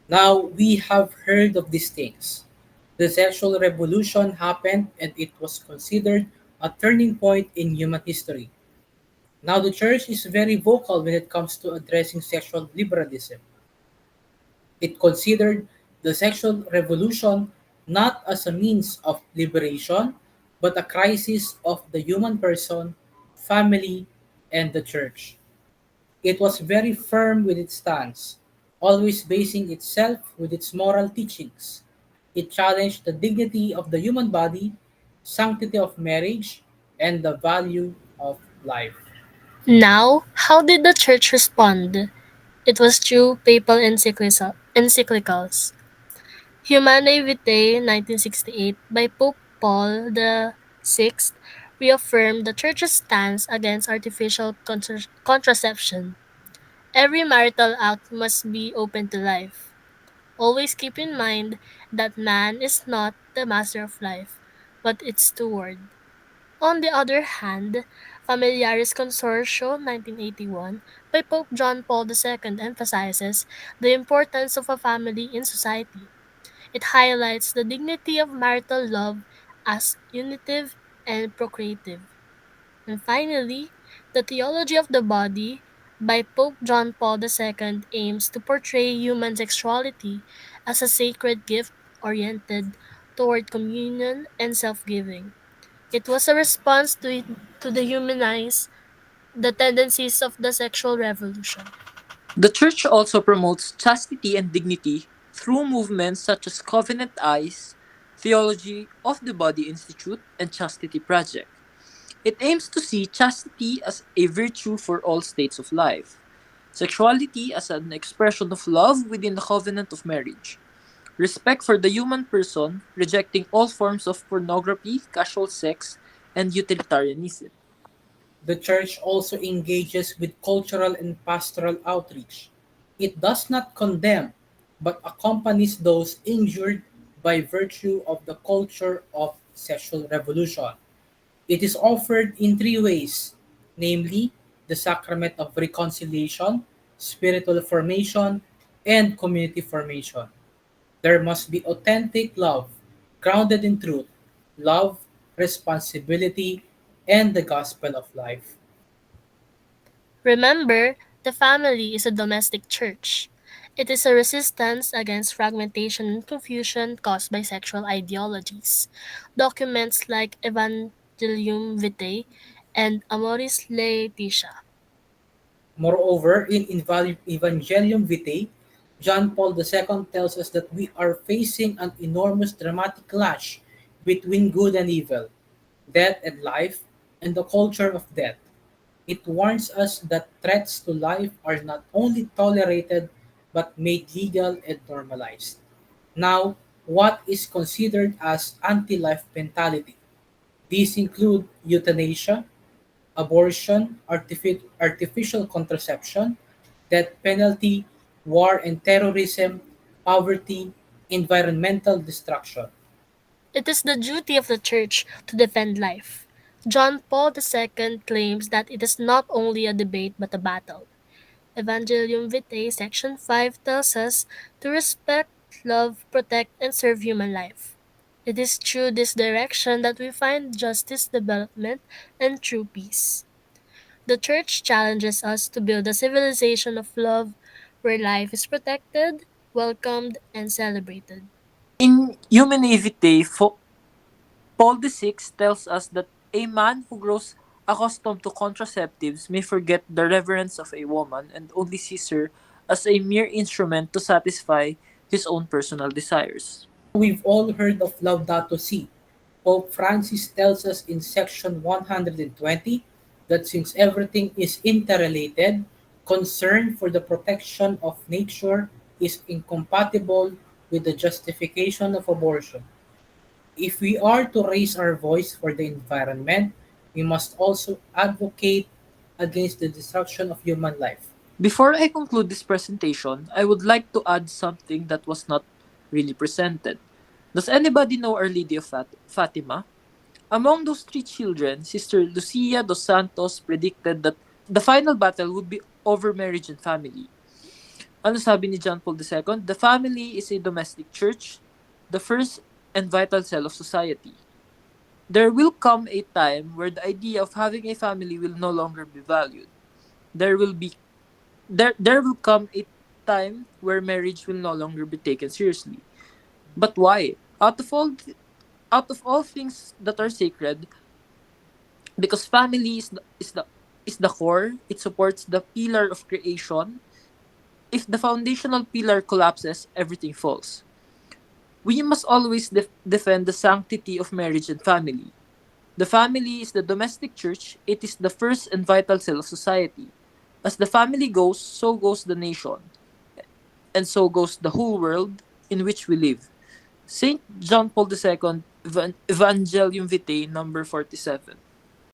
Now, we have heard of these things. The sexual revolution happened and it was considered a turning point in human history. Now, the church is very vocal when it comes to addressing sexual liberalism. It considered the sexual revolution not as a means of liberation, but a crisis of the human person, family, and the church. It was very firm with its stance, always basing itself with its moral teachings. It challenged the dignity of the human body, sanctity of marriage, and the value of life. Now, how did the church respond? It was through papal encyclicals. Humanae Vitae 1968 by Pope Paul VI reaffirmed the Church's stance against artificial contraception. Every marital act must be open to life. Always keep in mind that man is not the master of life, but its steward. On the other hand, Familiaris Consortio 1981 by Pope John Paul II emphasizes the importance of a family in society. It highlights the dignity of marital love as unitive and procreative. And finally, the theology of the body by Pope John Paul II aims to portray human sexuality as a sacred gift oriented toward communion and self-giving. It was a response to dehumanize the tendencies of the sexual revolution. The Church also promotes chastity and dignity through movements such as Covenant Eyes, Theology of the Body Institute, and Chastity Project. It aims to see chastity as a virtue for all states of life, sexuality as an expression of love within the covenant of marriage, respect for the human person, rejecting all forms of pornography, casual sex, and utilitarianism. The church also engages with cultural and pastoral outreach. It does not condemn, but accompanies those injured by virtue of the culture of sexual revolution. It is offered in three ways, namely the sacrament of reconciliation, spiritual formation, and community formation. There must be authentic love, grounded in truth, love, responsibility, and the gospel of life. Remember, the family is a domestic church. It is a resistance against fragmentation and confusion caused by sexual ideologies. Documents like Evangelium Vitae and Amoris Laetitia. Moreover, in Evangelium Vitae, John Paul II tells us that we are facing an enormous dramatic clash between good and evil, death and life, and the culture of death. It warns us that threats to life are not only tolerated but made legal and normalized. Now, what is considered as anti life mentality? These include euthanasia, abortion, artificial contraception, death penalty, war and terrorism, poverty, environmental destruction. It is the duty of the Church to defend life. John Paul II claims that it is not only a debate but a battle. Evangelium Vitae Section 5 tells us to respect, love, protect, and serve human life. It is through this direction that we find justice, development, and true peace. The Church challenges us to build a civilization of love where life is protected, welcomed, and celebrated. In Humanae Vitae, Paul VI tells us that a man who grows accustomed to contraceptives may forget the reverence of a woman and only sees her as a mere instrument to satisfy his own personal desires. We've all heard of Laudato Si. Pope Francis tells us in section 120 that since everything is interrelated, concern for the protection of nature is incompatible with the justification of abortion. If we are to raise our voice for the environment, we must also advocate against the destruction of human life. Before I conclude this presentation, I would like to add something that was not really presented. Does anybody know Our Lady of Fatima? Among those three children, Sister Lucia dos Santos predicted that the final battle would be over marriage and family. Ano sabi ni John Paul II? The family is a domestic church, the first and vital cell of society. There will come a time where the idea of having a family will no longer be valued. There will be there will come a time where marriage will no longer be taken seriously. But why? Out of all things that are sacred, because family is the core, it supports the pillar of creation. If the foundational pillar collapses, everything falls. We must always defend the sanctity of marriage and family. The family is the domestic church, it is the first and vital cell of society. As the family goes, so goes the nation, and so goes the whole world in which we live. Saint John Paul II, Evangelium Vitae, number 47.